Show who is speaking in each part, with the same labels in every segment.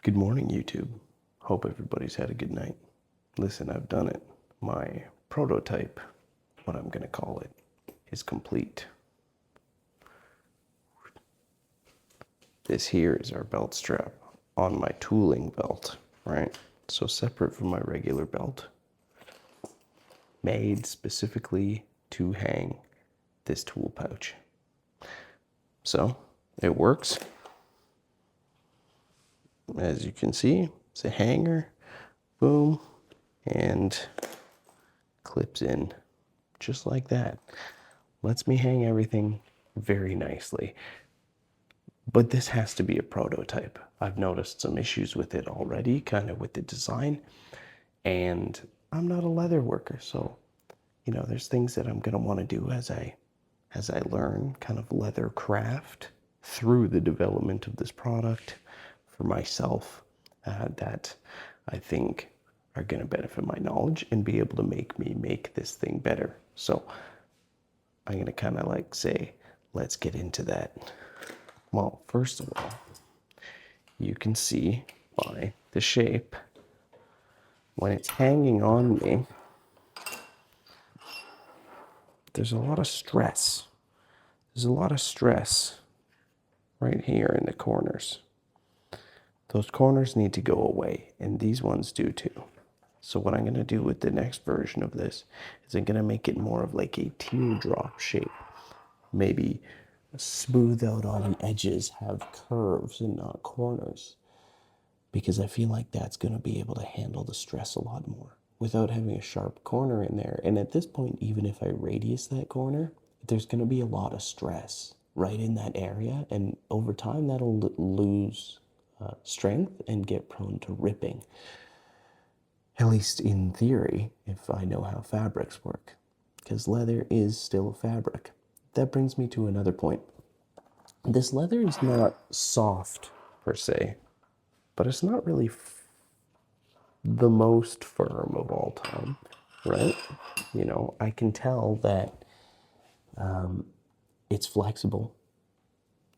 Speaker 1: Good morning, YouTube. Hope everybody's had a good night. Listen, I've done it. My prototype, what I'm gonna call it, is complete. This here is our belt strap on my tooling belt, right? So separate from my regular belt. Made specifically to hang this tool pouch. So, it works. As you can see, it's a hanger, boom, and clips in just like that. Lets me hang everything very nicely. But this has to be a prototype. I've noticed some issues with it already, kind of with the design, and I'm not a leather worker, so there's things that I'm gonna want to do as I learn kind of leather craft through the development of this product for myself that I think are going to benefit my knowledge and be able to make me make this thing better. So I'm going to kind of like say, let's get into that. Well, first of all, you can see by the shape, when it's hanging on me, there's a lot of stress. There's a lot of stress right here in the corners. Those corners need to go away, and these ones do too. So what I'm going to do with the next version of this is I'm going to make it more of like a teardrop shape. Maybe smooth out all the edges, have curves and not corners. Because I feel like that's going to be able to handle the stress a lot more without having a sharp corner in there. And at this point, even if I radius that corner, there's going to be a lot of stress right in that area. And over time, that'll lose strength and get prone to ripping. At least in theory, if I know how fabrics work. Because leather is still a fabric. That brings me to another point. This leather is not soft, per se, but it's not really the most firm of all time, right? I can tell that it's flexible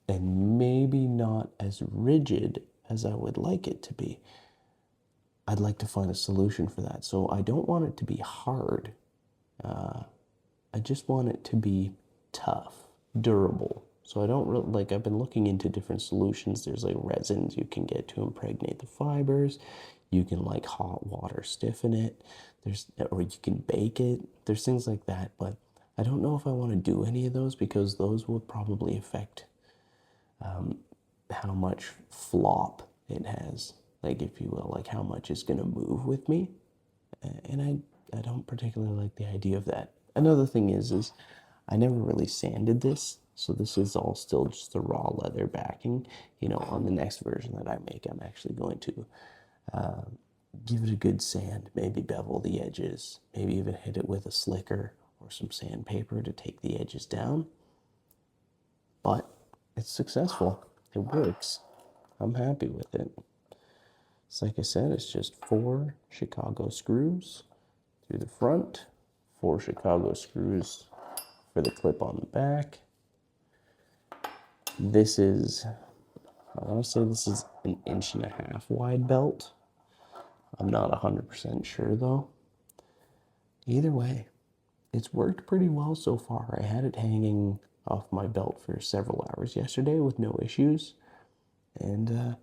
Speaker 1: and maybe not as rigid as I would like it to be. I'd like to find a solution for that. So I don't want it to be hard. I just want it to be tough, durable. So I don't really, I've been looking into different solutions. There's like resins you can get to impregnate the fibers. You can like hot water stiffen it. Or you can bake it. There's things like that, but I don't know if I want to do any of those because those will probably affect how much flop it has, like if you will, like how much is going to move with me. And I don't particularly like the idea of that. Another thing is I never really sanded this, so this is all still just the raw leather backing. On the next version that I make, I'm actually going to give it a good sand, maybe bevel the edges, maybe even hit it with a slicker or some sandpaper to take the edges down. But it's successful. It works. I'm happy with it. So like I said, it's just 4 Chicago screws through the front, 4 Chicago screws for the clip on the back. This is, I want to say this is an 1.5 inch wide belt. I'm not 100% sure though. Either way, it's worked pretty well so far. I had it hanging off my belt for several hours yesterday with no issues. And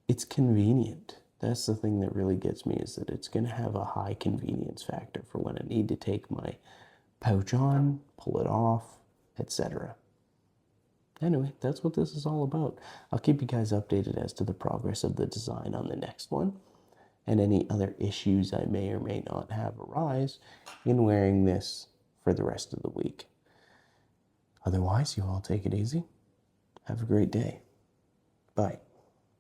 Speaker 1: it's convenient. That's the thing that really gets me, is that it's going to have a high convenience factor for when I need to take my pouch on, pull it off, etc. Anyway, that's what this is all about. I'll keep you guys updated as to the progress of the design on the next one, and any other issues I may or may not have arise in wearing this for the rest of the week. Otherwise, you all take it easy. Have a great day. Bye.